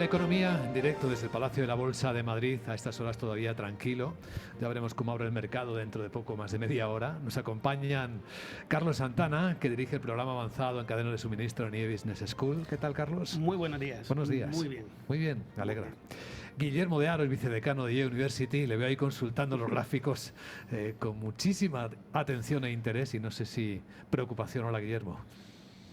la economía, en directo desde el Palacio de la Bolsa de Madrid, a estas horas todavía tranquilo. Ya veremos cómo abre el mercado dentro de poco más de media hora. Nos acompañan Carlos Santana, que dirige el programa avanzado en cadena de suministro en EE Business School. ¿Qué tal, Carlos? Muy buenos días. Buenos días. Muy bien. Muy bien, me alegra. Guillermo de Haro, el vicedecano de EE University, le veo ahí consultando los gráficos con muchísima atención e interés y no sé si preocupación. Hola, Guillermo.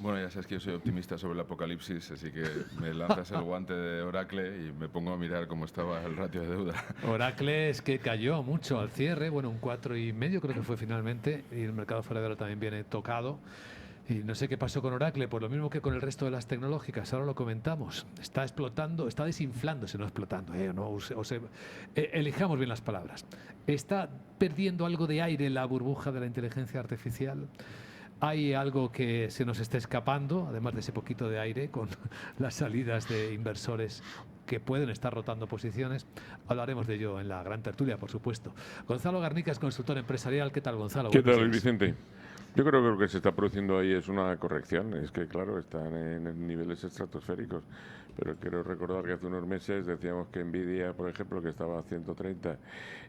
Bueno, ya sabes que yo soy optimista sobre el apocalipsis, así que me lanzas el guante de Oracle y me pongo a mirar cómo estaba el ratio de deuda. Oracle es que cayó mucho al cierre, bueno, un 4,5 creo que fue finalmente, y el mercado fuera de hora también viene tocado. Y no sé qué pasó con Oracle, pues lo mismo que con el resto de las tecnológicas, ahora lo comentamos. Está explotando, está desinflándose, no explotando, elijamos bien las palabras. Está perdiendo algo de aire en la burbuja de la inteligencia artificial. Hay algo que se nos está escapando, además de ese poquito de aire, con las salidas de inversores que pueden estar rotando posiciones. Hablaremos de ello en la gran tertulia, por supuesto. Gonzalo Garnica es consultor empresarial. ¿Qué tal, Gonzalo? ¿Qué tal, Vicente? Yo creo que lo que se está produciendo ahí es una corrección. Es que, claro, están en niveles estratosféricos. Pero quiero recordar que hace unos meses decíamos que Nvidia, por ejemplo, que estaba a 130,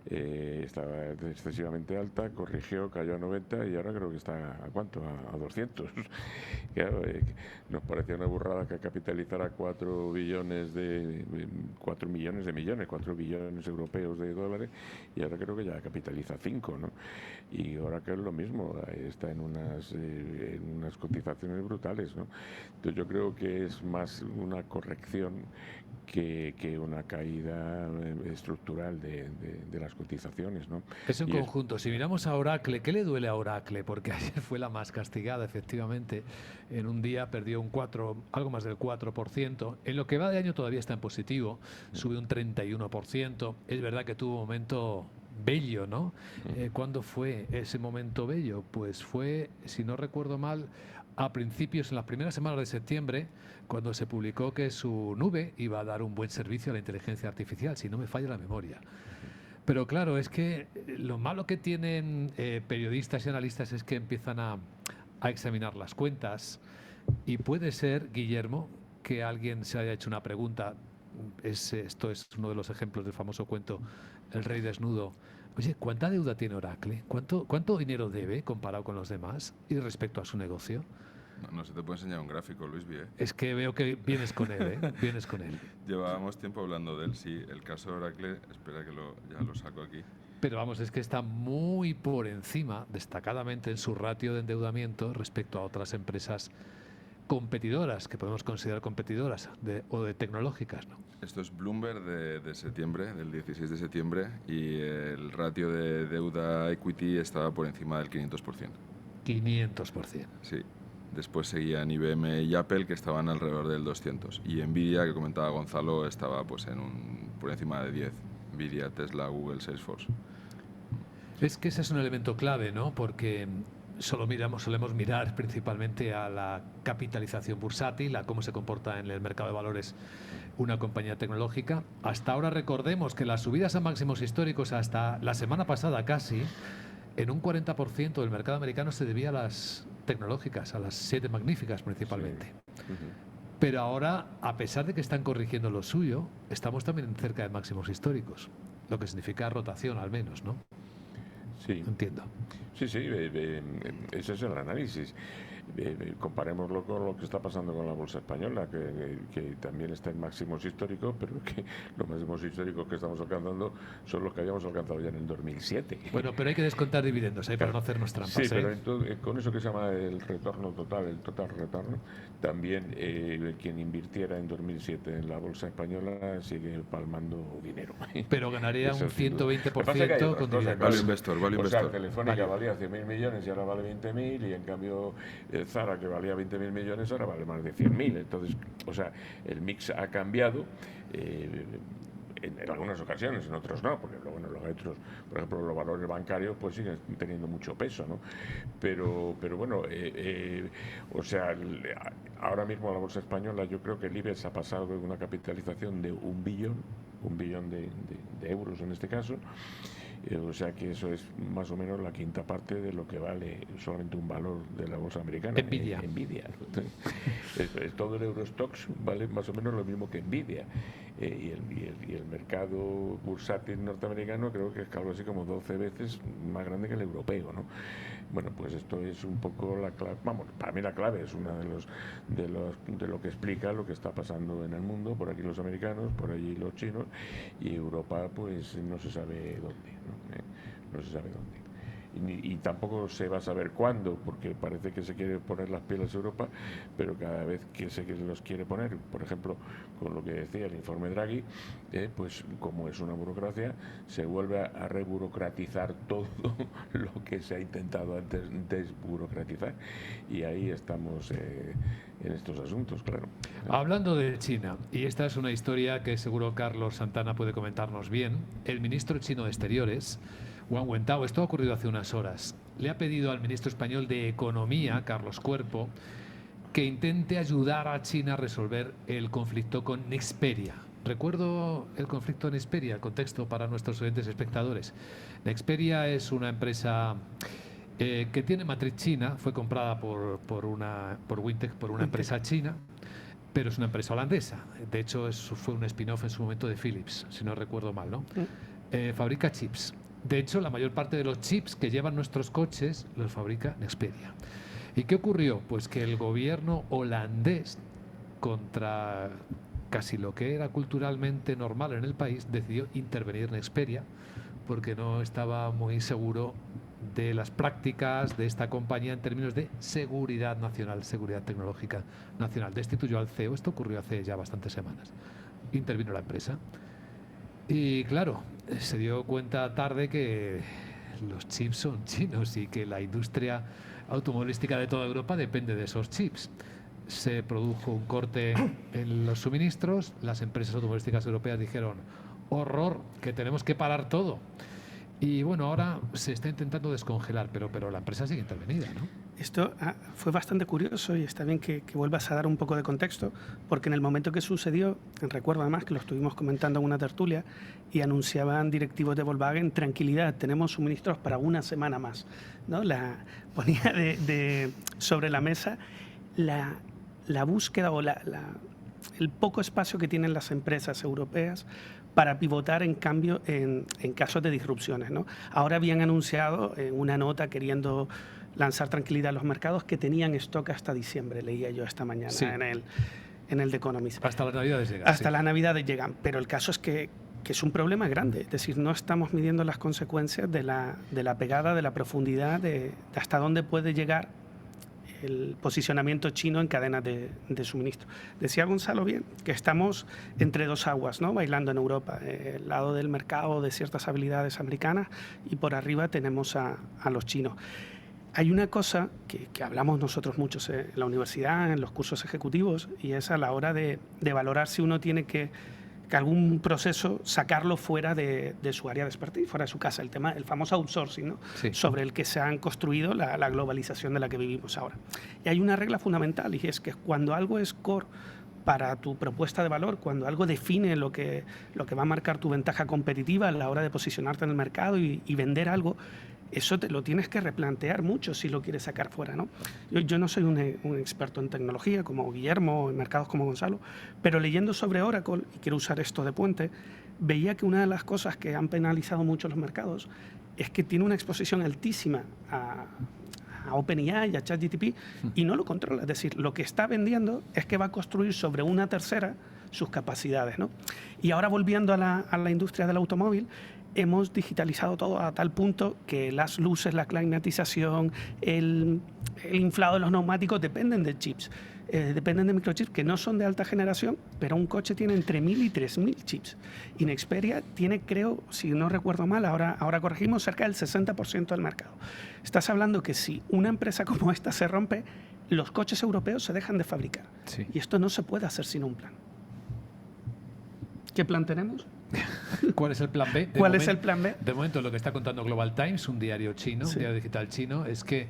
estaba excesivamente alta, corrigió, cayó a 90 y ahora creo que está ¿a cuánto? A 200. Claro, nos parecía una burrada que capitalizara 4 billones de 4 millones de millones, 4 billones europeos de dólares, y ahora creo que ya capitaliza 5, ¿no? Y ahora que es lo mismo, está en unas cotizaciones brutales, ¿no? Entonces yo creo que es más una corrección que una caída estructural de las cotizaciones, ¿no? Es un conjunto. Si miramos a Oracle, ¿qué le duele a Oracle? Porque ayer fue la más castigada, efectivamente. En un día perdió algo más del 4%. En lo que va de año todavía está en positivo, sube un 31%. Es verdad que tuvo un momento bello, ¿no? ¿Cuándo fue ese momento bello? Pues fue, si no recuerdo mal, a principios, en las primeras semanas de septiembre, cuando se publicó que su nube iba a dar un buen servicio a la inteligencia artificial, si no me falla la memoria. Pero claro, es que lo malo que tienen periodistas y analistas es que empiezan a examinar las cuentas y puede ser, Guillermo, que alguien se haya hecho una pregunta. Esto es uno de los ejemplos del famoso cuento El Rey Desnudo. Oye, ¿cuánta deuda tiene Oracle? ¿Cuánto dinero debe comparado con los demás y respecto a su negocio? No se te puede enseñar un gráfico, Luisby, ¿eh? Es que veo que vienes con él, ¿eh? Vienes con él. Llevábamos tiempo hablando de él, sí. El caso de Oracle, espera que ya lo saco aquí. Pero vamos, es que está muy por encima, destacadamente en su ratio de endeudamiento respecto a otras empresas competidoras, que podemos considerar competidoras o de tecnológicas, ¿no? Esto es Bloomberg de septiembre, del 16 de septiembre, y el ratio de deuda equity estaba por encima del 500%. 500%. Sí. Después seguían IBM y Apple, que estaban alrededor del 200. Y Nvidia, que comentaba Gonzalo, estaba pues por encima de 10. Nvidia, Tesla, Google, Salesforce. Es que ese es un elemento clave, ¿no? Porque solemos mirar principalmente a la capitalización bursátil, a cómo se comporta en el mercado de valores una compañía tecnológica. Hasta ahora recordemos que las subidas a máximos históricos hasta la semana pasada casi, en un 40% del mercado americano se debía a las tecnológicas, a las 7 magníficas principalmente. Sí. Pero ahora, a pesar de que están corrigiendo lo suyo, estamos también cerca de máximos históricos, lo que significa rotación al menos, ¿no? Sí. Entiendo. Sí, ese es el análisis. Comparémoslo con lo que está pasando con la bolsa española, que también está en máximos históricos, pero que los máximos históricos que estamos alcanzando son los que habíamos alcanzado ya en el 2007. Bueno, pero hay que descontar dividendos para no hacernos trampas. Sí, pero entonces, con eso que se llama el retorno total, el total retorno, también quien invirtiera en 2007 en la bolsa española sigue palmando dinero. Pero ganaría un 120% con dividendos. Value Investor. O sea, Telefónica valía 100.000 millones y ahora vale 20.000, y en cambio Zara, que valía 20.000 millones, ahora vale más de 100.000. Entonces, o sea, el mix ha cambiado en algunas ocasiones, en otros no, porque bueno, los otros, por ejemplo, los valores bancarios pues siguen teniendo mucho peso, ¿no? Pero bueno, o sea, ahora mismo la bolsa española, yo creo que el IBEX ha pasado de una capitalización de un billón de euros en este caso, O sea que eso es más o menos la quinta parte de lo que vale solamente un valor de la bolsa americana. Nvidia. Nvidia. Todo el Eurostoxx vale más o menos lo mismo que Nvidia. Y el mercado bursátil norteamericano creo que es algo así como 12 veces más grande que el europeo, ¿no? Bueno, pues esto es un poco la clave, vamos, para mí la clave es una de lo que explica lo que está pasando en el mundo, por aquí los americanos, por allí los chinos, y Europa pues no se sabe dónde, ¿no? No se sabe dónde. Y tampoco se va a saber cuándo, porque parece que se quiere poner las pilas Europa, pero cada vez que se los quiere poner, por ejemplo, con lo que decía el informe Draghi, pues como es una burocracia, se vuelve a reburocratizar todo lo que se ha intentado antes desburocratizar, y ahí estamos en estos asuntos, claro. Hablando de China, y esta es una historia que seguro Carlos Santana puede comentarnos bien, el ministro chino de Exteriores, Wang Wentao, esto ha ocurrido hace unas horas, le ha pedido al ministro español de Economía, Carlos Cuerpo, que intente ayudar a China a resolver el conflicto con Nexperia. Recuerdo el conflicto en Nexperia, el contexto para nuestros oyentes espectadores. Nexperia es una empresa que tiene matriz china, fue comprada por Wintec, por una empresa china, pero es una empresa holandesa. De hecho, eso fue un spin-off en su momento de Philips, si no recuerdo mal, ¿no? Fabrica chips. De hecho, la mayor parte de los chips que llevan nuestros coches los fabrica Nexperia. ¿Y qué ocurrió? Pues que el gobierno holandés, contra casi lo que era culturalmente normal en el país, decidió intervenir Nexperia porque no estaba muy seguro de las prácticas de esta compañía en términos de seguridad nacional, seguridad tecnológica nacional. Destituyó al CEO, esto ocurrió hace ya bastantes semanas. Intervino la empresa. Y claro, se dio cuenta tarde que los chips son chinos y que la industria automovilística de toda Europa depende de esos chips. Se produjo un corte en los suministros, las empresas automovilísticas europeas dijeron, horror, que tenemos que parar todo. Y bueno, ahora se está intentando descongelar, pero la empresa sigue intervenida, ¿no? Esto fue bastante curioso y está bien que vuelvas a dar un poco de contexto, porque en el momento que sucedió, recuerdo además que lo estuvimos comentando en una tertulia y anunciaban directivos de Volkswagen, tranquilidad, tenemos suministros para una semana más, ¿no? Ponía sobre la mesa la búsqueda o el poco espacio que tienen las empresas europeas para pivotar en cambio en casos de disrupciones, ¿no? Ahora habían anunciado en una nota queriendo lanzar tranquilidad a los mercados que tenían stock hasta diciembre, leía yo esta mañana sí, en el The Economist. Hasta las Navidades llegan. Hasta sí. las Navidades llegan, pero el caso es que es un problema grande, es decir, no estamos midiendo las consecuencias de la pegada, de la profundidad, de hasta dónde puede llegar el posicionamiento chino en cadenas de suministro. Decía Gonzalo bien que estamos entre dos aguas, ¿no? Bailando en Europa, el lado del mercado de ciertas habilidades americanas y por arriba tenemos a los chinos. Hay una cosa que hablamos nosotros muchos en la universidad, en los cursos ejecutivos, y es a la hora de valorar si uno tiene que algún proceso sacarlo fuera de su área de expertise, fuera de su casa, el famoso outsourcing, ¿no? Sí. Sobre el que se han construido la globalización de la que vivimos ahora. Y hay una regla fundamental, y es que cuando algo es core para tu propuesta de valor, cuando algo define lo que va a marcar tu ventaja competitiva a la hora de posicionarte en el mercado y vender algo, eso te lo tienes que replantear mucho si lo quieres sacar fuera, ¿no? Yo no soy un experto en tecnología como Guillermo, en mercados como Gonzalo, pero leyendo sobre Oracle, y quiero usar esto de puente, veía que una de las cosas que han penalizado mucho los mercados es que tiene una exposición altísima a OpenAI y a ChatGPT y no lo controla. Es decir, lo que está vendiendo es que va a construir sobre una tercera sus capacidades, ¿no? Y ahora volviendo a la industria del automóvil, hemos digitalizado todo a tal punto que las luces, la climatización, el inflado de los neumáticos dependen de chips, dependen de microchips que no son de alta generación, pero un coche tiene entre 1.000 y 3.000 chips. Y Nexperia tiene, creo, si no recuerdo mal, ahora corregimos, cerca del 60% del mercado. Estás hablando que si una empresa como esta se rompe, los coches europeos se dejan de fabricar. Sí. Y esto no se puede hacer sin un plan. ¿Qué plan tenemos? ¿Cuál es el plan B? ¿Cuál es el plan B? De momento, lo que está contando Global Times, un diario chino, Sí. un diario digital chino, es que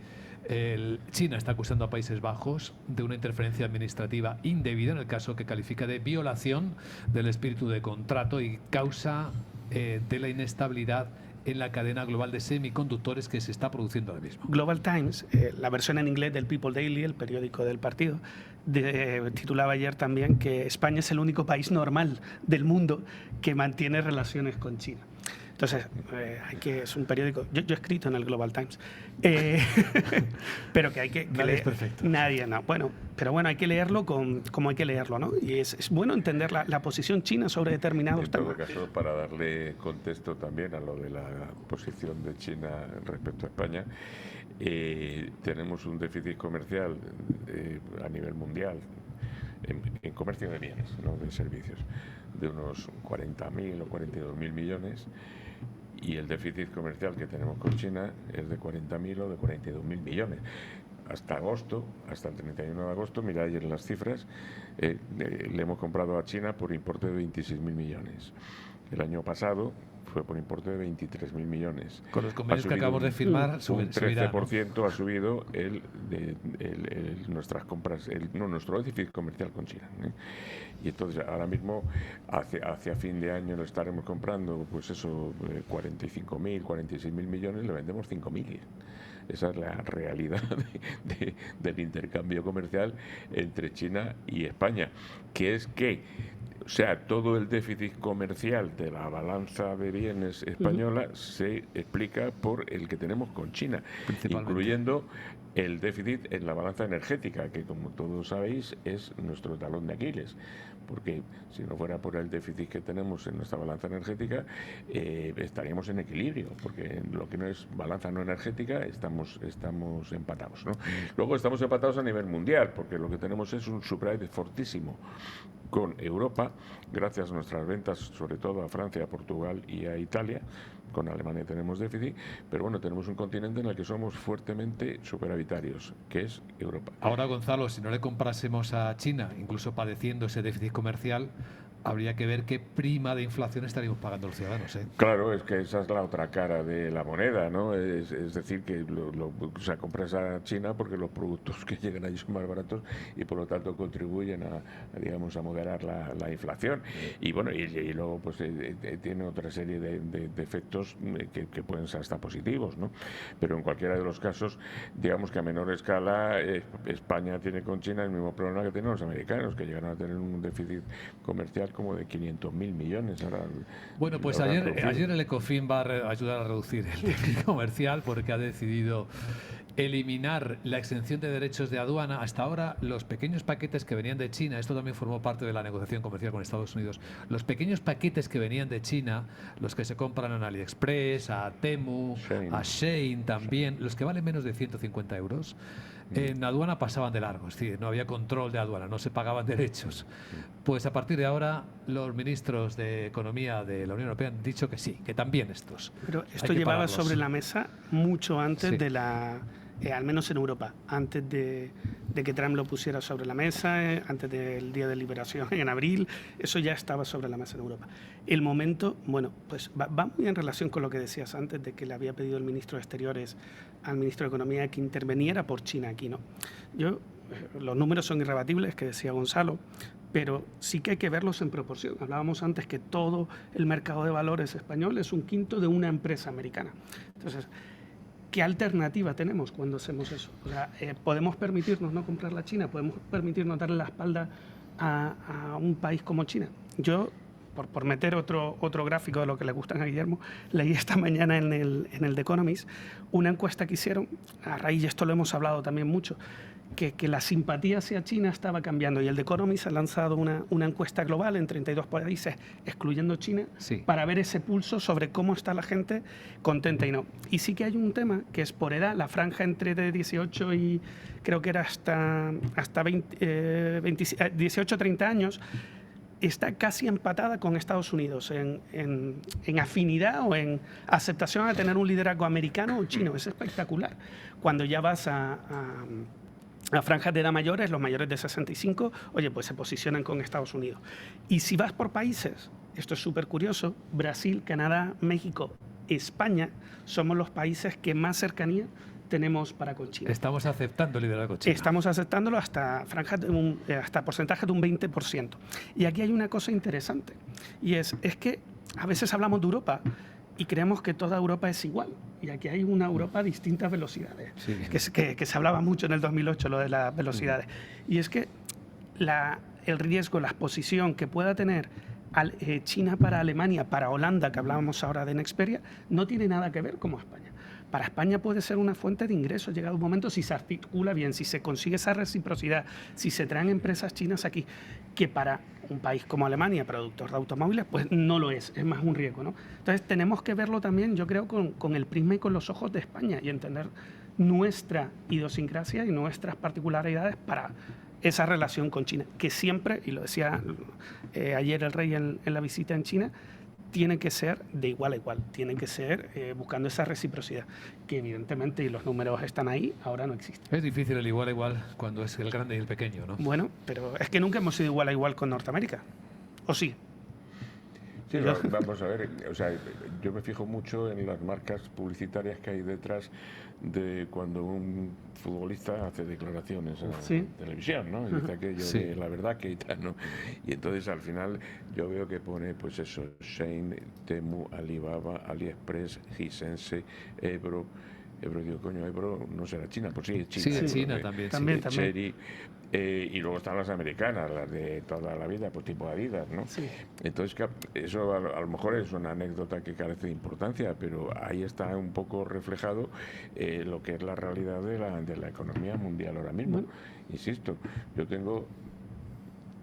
China está acusando a Países Bajos de una interferencia administrativa indebida en el caso que califica de violación del espíritu de contrato y causa de la inestabilidad en la cadena global de semiconductores que se está produciendo ahora mismo. Global Times, la versión en inglés del People Daily, el periódico del partido, titulaba ayer también que España es el único país normal del mundo que mantiene relaciones con China. Entonces, es un periódico, yo he escrito en el Global Times, pero que hay que Nadie es perfecto. Nadie, no. Bueno, pero bueno, hay que leerlo como hay que leerlo, ¿no? Y es bueno entender la posición china sobre determinados En todo temas. caso, para darle contexto también a lo de la posición de China respecto a España, tenemos un déficit comercial a nivel mundial en comercio de bienes, no de servicios, de unos 40.000 o 42.000 millones, y el déficit comercial que tenemos con China es de 40.000 o de 42.000 millones. Hasta agosto, hasta el 31 de agosto, mirad ayer las cifras, le hemos comprado a China por importe de 26.000 millones. El año pasado fue por importe de 23.000 millones. Con los convenios que acabamos de firmar, un subirá, 13% ¿no? Ha subido nuestras compras, nuestro déficit comercial con China. Y entonces ahora mismo, hacia fin de año, lo estaremos comprando, pues eso, 45.000, 46.000 millones, le vendemos 5.000. Esa es la realidad del intercambio comercial entre China y España, que es que, o sea, todo el déficit comercial de la balanza de bienes española se explica por el que tenemos con China, incluyendo el déficit en la balanza energética, que como todos sabéis es nuestro talón de Aquiles, porque si no fuera por el déficit que tenemos en nuestra balanza energética, estaríamos en equilibrio, porque en lo que no es balanza no energética estamos empatados, ¿no? Luego estamos empatados a nivel mundial, porque lo que tenemos es un superávit fortísimo con Europa, gracias a nuestras ventas, sobre todo a Francia, a Portugal y a Italia. Con Alemania tenemos déficit, pero bueno, tenemos un continente en el que somos fuertemente superavitarios, que es Europa. Ahora, Gonzalo, si no le comprásemos a China, incluso padeciendo ese déficit comercial, habría que ver qué prima de inflación estaríamos pagando los ciudadanos, ¿eh? Claro, es que esa es la otra cara de la moneda, ¿no? Es decir, que o sea, compras a China porque los productos que llegan allí son más baratos y por lo tanto contribuyen digamos, a moderar la inflación. Y bueno, y luego pues tiene otra serie de efectos que pueden ser hasta positivos, ¿no? Pero en cualquiera de los casos, digamos que a menor escala, España tiene con China el mismo problema que tienen los americanos, que llegan a tener un déficit comercial como de 500.000 millones. Bueno, pues ayer el Ecofin va a ayudar a reducir el déficit comercial porque ha decidido eliminar la exención de derechos de aduana. Hasta ahora, los pequeños paquetes que venían de China, esto también formó parte de la negociación comercial con Estados Unidos, los pequeños paquetes que venían de China, los que se compran en AliExpress, a Temu, a Shein también, los que valen menos de 150 euros, en aduana pasaban de largo, es decir, no había control de aduana, no se pagaban derechos. Pues a partir de ahora, los ministros de Economía de la Unión Europea han dicho que sí, que también estos. Pero esto llevaba sobre la mesa mucho antes de al menos en Europa, antes de que Trump lo pusiera sobre la mesa, antes del Día de Liberación en abril, eso ya estaba sobre la mesa en Europa. El momento, bueno, pues va muy en relación con lo que decías antes, de que le había pedido el ministro de Exteriores al ministro de Economía que interviniera por China aquí, ¿no? Los números son irrebatibles, que decía Gonzalo, pero sí que hay que verlos en proporción. Hablábamos antes que todo el mercado de valores español es un quinto de una empresa americana. Entonces, ¿qué alternativa tenemos cuando hacemos eso? O sea, podemos permitirnos no comprar la China, podemos permitirnos darle la espalda a un país como China. Yo, por meter otro gráfico de lo que le gustan a Guillermo, leí esta mañana en el The Economist una encuesta que hicieron, a raíz, y esto lo hemos hablado también mucho, que la simpatía hacia China estaba cambiando, y el The Economist ha lanzado una encuesta global en 32 países, excluyendo China, para ver ese pulso sobre cómo está la gente contenta y no. Y sí que hay un tema que es por edad, la franja entre de 18 y creo que era hasta 18-30 años, está casi empatada con Estados Unidos en afinidad o en aceptación a tener un liderazgo americano o chino. Es espectacular. Cuando ya vas a franjas de edad mayores, los mayores de 65, oye, pues se posicionan con Estados Unidos. Y si vas por países, esto es súper curioso, Brasil, Canadá, México, España, somos los países que más cercanía tenemos para con China. Estamos aceptando el liderazgo chino. Estamos aceptándolo hasta hasta porcentaje de un 20%. Y aquí hay una cosa interesante, y es que a veces hablamos de Europa y creemos que toda Europa es igual. Y aquí hay una Europa a distintas velocidades, Sí. que se hablaba mucho en el 2008, lo de las velocidades. Y es que el riesgo, la exposición que pueda tener China para Alemania, para Holanda, que hablábamos ahora de Nexperia, no tiene nada que ver con España. Para España puede ser una fuente de ingresos, llegado un momento, si se articula bien, si se consigue esa reciprocidad, si se traen empresas chinas aquí, que para un país como Alemania, productor de automóviles, pues no lo es más un riesgo, ¿no? Entonces tenemos que verlo también, yo creo, con el prisma y con los ojos de España y entender nuestra idiosincrasia y nuestras particularidades para esa relación con China, que siempre, y lo decía ayer el rey en la visita en China, tiene que ser de igual a igual, tiene que ser buscando esa reciprocidad, que evidentemente, y los números están ahí, ahora no existe. Es difícil el igual a igual cuando es el grande y el pequeño, ¿no? Bueno, pero es que nunca hemos sido igual a igual con Norteamérica, ¿o sí? Sí, vamos a ver, o sea, yo me fijo mucho en las marcas publicitarias que hay detrás de cuando un futbolista hace declaraciones en televisión, ¿no? Y dice aquello de la verdad que y tal, ¿no? Y entonces al final yo veo que pone, pues eso, Shein, Temu, Alibaba, AliExpress, Hisense, Ebro, digo, coño, Ebro no será China, pues sí, es China. Sí, es China también. También. Cherry, y luego están las americanas, las de toda la vida, pues tipo Adidas, ¿no? Sí. Entonces, eso a lo mejor es una anécdota que carece de importancia, pero ahí está un poco reflejado lo que es la realidad de la economía mundial ahora mismo. Insisto, yo tengo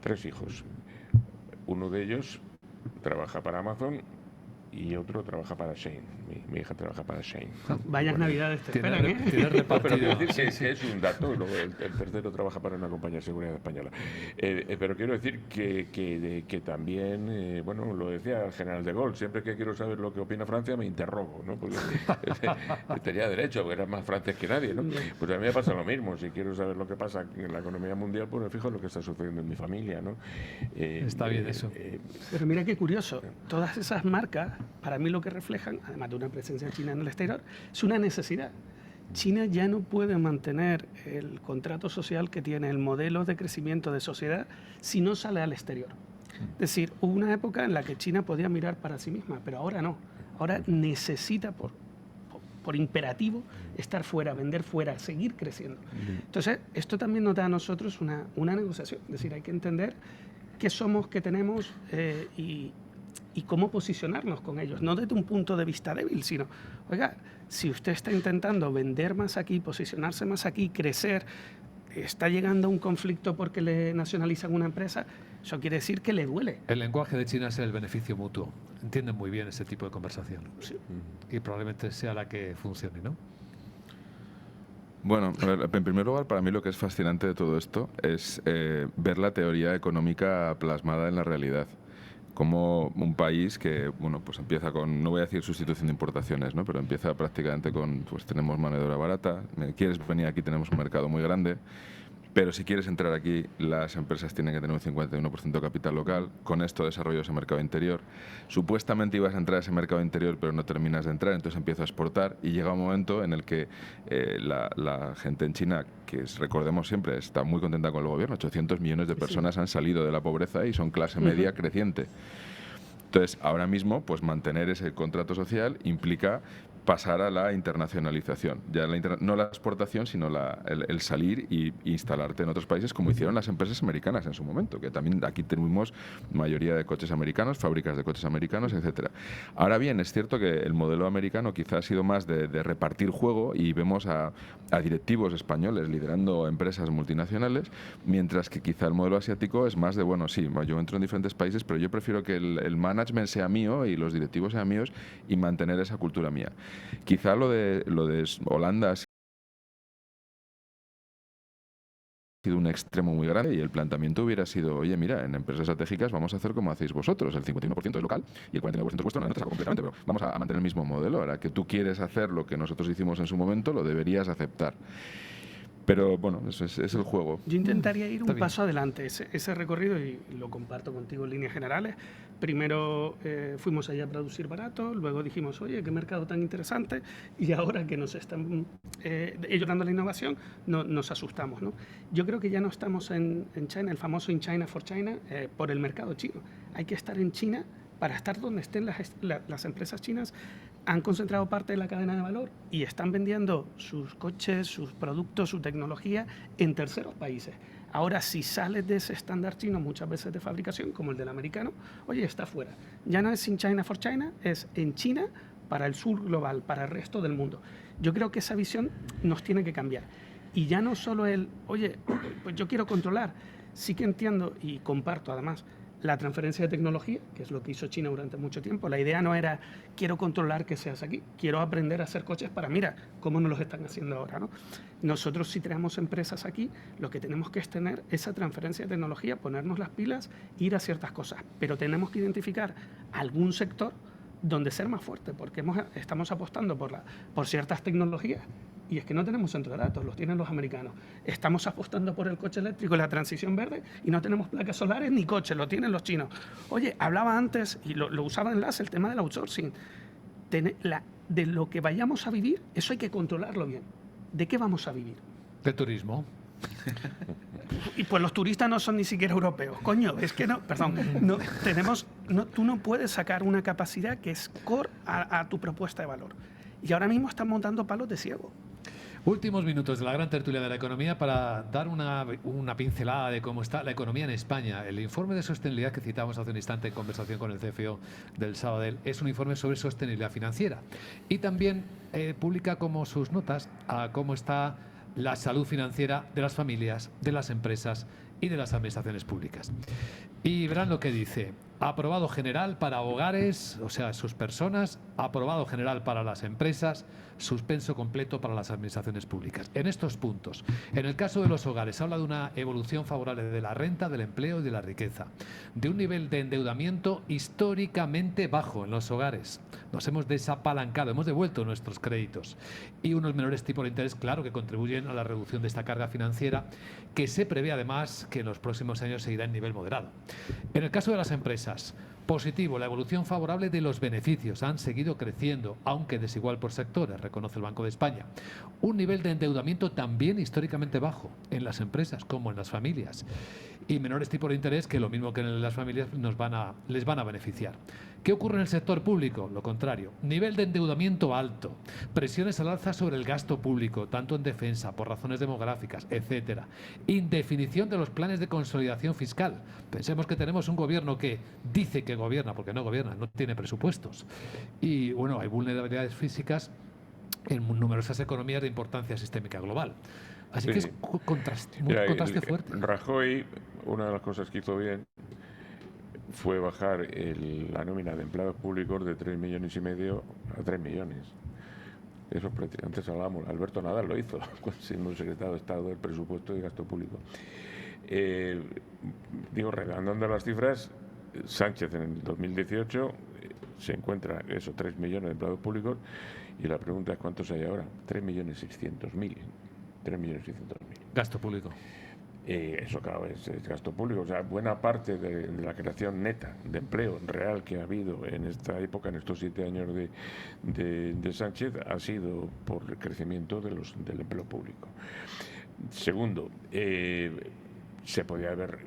3 hijos. Uno de ellos trabaja para Amazon y otro trabaja para Shein. Mi hija trabaja para Shein. Vayas navidades te Tiene esperan, ¿eh? tiene No, pero repartido. quiero decir que es un dato, luego el tercero trabaja para una compañía de seguridad española. Pero quiero decir que también, bueno, lo decía el general de Gaulle, siempre que quiero saber lo que opina Francia me interrogo, ¿no? Porque tenía derecho, porque era más francés que nadie, ¿no? Pues a mí me pasa lo mismo, si quiero saber lo que pasa en la economía mundial, pues me fijo en lo que está sucediendo en mi familia, ¿no? Está bien eso. Pero mira qué curioso, todas esas marcas, para mí lo que reflejan, además de una presencia china en el exterior, es una necesidad. China ya no puede mantener el contrato social que tiene, el modelo de crecimiento de sociedad, si no sale al exterior. Es decir, hubo una época en la que China podía mirar para sí misma, pero ahora no. Ahora necesita, por imperativo, estar fuera, vender fuera, seguir creciendo. Entonces, esto también nos da a nosotros una negociación. Es decir, hay que entender qué somos, qué tenemos y cómo posicionarnos con ellos. No desde un punto de vista débil, sino, oiga, si usted está intentando vender más aquí, posicionarse más aquí, crecer, está llegando a un conflicto porque le nacionalizan una empresa, eso quiere decir que le duele. El lenguaje de China es el beneficio mutuo. Entienden muy bien ese tipo de conversación. Sí. Y probablemente sea la que funcione, ¿no? Bueno, a ver, en primer lugar, para mí lo que es fascinante de todo esto es ver la teoría económica plasmada en la realidad. Como un país que, bueno, pues empieza con, no voy a decir sustitución de importaciones, ¿no? Pero empieza prácticamente con, pues tenemos mano de obra barata, quieres venir aquí, tenemos un mercado muy grande, pero si quieres entrar aquí, las empresas tienen que tener un 51% de capital local, con esto desarrollo ese mercado interior. Supuestamente ibas a entrar a ese mercado interior, pero no terminas de entrar, entonces empieza a exportar y llega un momento en el que la gente en China, que recordemos siempre, está muy contenta con el gobierno, 800 millones de personas han salido de la pobreza y son clase media creciente. Entonces, ahora mismo, pues mantener ese contrato social implica pasar a la internacionalización. Ya no la exportación, sino el salir y instalarte en otros países, como hicieron las empresas americanas en su momento, que también aquí tenemos mayoría de coches americanos, fábricas de coches americanos, etcétera. Ahora bien, es cierto que el modelo americano quizás ha sido más de repartir juego y vemos a directivos españoles liderando empresas multinacionales, mientras que quizá el modelo asiático es más de, bueno, sí, yo entro en diferentes países, pero yo prefiero que el management sea mío y los directivos sean míos y mantener esa cultura mía. Quizá lo de Holanda ha sido un extremo muy grande y el planteamiento hubiera sido, oye, mira, en empresas estratégicas vamos a hacer como hacéis vosotros, el 51% es local y el 49% es vuestro, no te saco completamente, pero vamos a mantener el mismo modelo. Ahora que tú quieres hacer lo que nosotros hicimos en su momento, lo deberías aceptar. Pero bueno, eso es el juego. Yo intentaría ir un paso adelante, ese recorrido, y lo comparto contigo en líneas generales. Primero fuimos allá a producir barato, luego dijimos, oye, qué mercado tan interesante, y ahora que nos están ellos dando la innovación, nos asustamos, ¿no? Yo creo que ya no estamos en China, el famoso In China for China, por el mercado chino. Hay que estar en China para estar donde estén las empresas chinas, han concentrado parte de la cadena de valor y están vendiendo sus coches, sus productos, su tecnología en terceros países. Ahora, si sales de ese estándar chino muchas veces de fabricación, como el del americano, oye, está fuera. Ya no es in China for China, es en China para el sur global, para el resto del mundo. Yo creo que esa visión nos tiene que cambiar. Y ya no solo oye, pues yo quiero controlar. Sí que entiendo y comparto además la transferencia de tecnología, que es lo que hizo China durante mucho tiempo. La idea no era, quiero controlar que seas aquí, quiero aprender a hacer coches para, mira, cómo nos los están haciendo ahora, ¿no? Nosotros, si tenemos empresas aquí, lo que tenemos que es tener esa transferencia de tecnología, ponernos las pilas, ir a ciertas cosas, pero tenemos que identificar algún sector donde ser más fuerte, porque estamos apostando por ciertas tecnologías. Y es que no tenemos centro de datos, los tienen los americanos. Estamos apostando por el coche eléctrico y la transición verde y no tenemos placas solares ni coches, lo tienen los chinos. Oye, hablaba antes, y lo usaba en LAS, el tema del outsourcing. De lo que vayamos a vivir, eso hay que controlarlo bien. ¿De qué vamos a vivir? De turismo. Y pues los turistas no son ni siquiera europeos. Coño, es que no, perdón, tú no puedes sacar una capacidad que es core a tu propuesta de valor. Y ahora mismo están montando palos de ciego. Últimos minutos de la gran tertulia de la economía para dar una pincelada de cómo está la economía en España. El informe de sostenibilidad que citamos hace un instante en conversación con el CFO del Sabadell es un informe sobre sostenibilidad financiera. Y también publica como sus notas a cómo está la salud financiera de las familias, de las empresas y de las administraciones públicas. Y verán lo que dice. Aprobado general para hogares, o sea, sus personas, aprobado general para las empresas, suspenso completo para las administraciones públicas. En estos puntos, en el caso de los hogares, habla de una evolución favorable de la renta, del empleo y de la riqueza, de un nivel de endeudamiento históricamente bajo en los hogares. Nos hemos desapalancado, hemos devuelto nuestros créditos y unos menores tipos de interés, claro, que contribuyen a la reducción de esta carga financiera, que se prevé además que en los próximos años seguirá en nivel moderado. En el caso de las empresas, positivo, la evolución favorable de los beneficios han seguido creciendo, aunque desigual por sectores, reconoce el Banco de España. Un nivel de endeudamiento también históricamente bajo en las empresas como en las familias. Y menores tipos de interés que lo mismo que en las familias les van a beneficiar. ¿Qué ocurre en el sector público? Lo contrario. Nivel de endeudamiento alto, presiones al alza sobre el gasto público, tanto en defensa, por razones demográficas, etcétera. Indefinición de los planes de consolidación fiscal. Pensemos que tenemos un gobierno que dice que gobierna, porque no gobierna, no tiene presupuestos. Y bueno, hay vulnerabilidades físicas en numerosas economías de importancia sistémica global. Así que es contraste fuerte. Rajoy, una de las cosas que hizo bien fue bajar la nómina de empleados públicos de 3,5 millones a 3 millones. Eso antes hablábamos, Alberto Nadal lo hizo, siendo secretario de Estado del Presupuesto y Gasto Público. Redondando las cifras, Sánchez en el 2018 se encuentra 3 millones de empleados públicos y la pregunta es ¿cuántos hay ahora? 3.600.000. 3.600.000. Gasto público. Eso, claro, es gasto público. O sea, buena parte de la creación neta de empleo real que ha habido en esta época, en estos 7 años de Sánchez, ha sido por el crecimiento del empleo público. Segundo, se podía haber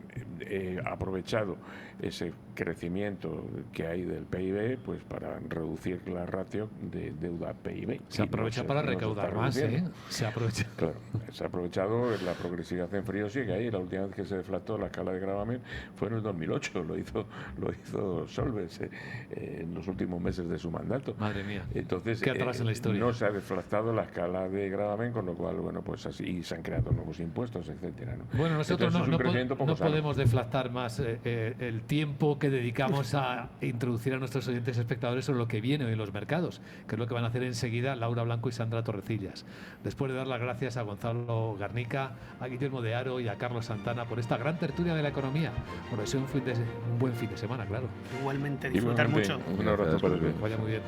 aprovechado ese crecimiento que hay del PIB pues para reducir la ratio de deuda PIB. Se aprovecha para recaudar más, ¿eh? Se aprovecha. Claro, se ha aprovechado la progresividad en frío, sí que hay. La última vez que se deflactó la escala de gravamen fue en el 2008, lo hizo Solbes en los últimos meses de su mandato. Madre mía. Entonces, qué atrás en la historia. No se ha deflactado la escala de gravamen, con lo cual, bueno, pues así se han creado nuevos impuestos, etcétera, ¿no? Bueno, nosotros entonces, no podemos deflactar más el tiempo que dedicamos a introducir a nuestros oyentes espectadores sobre lo que viene hoy en los mercados, que es lo que van a hacer enseguida Laura Blanco y Sandra Torrecillas. Después de dar las gracias a Gonzalo Garnica, a Guillermo de Haro y a Carlos Santana por esta gran tertulia de la economía. Bueno, es un buen fin de semana, claro. Igualmente, disfrutar mucho. Un abrazo para el bien. Vaya muy bien.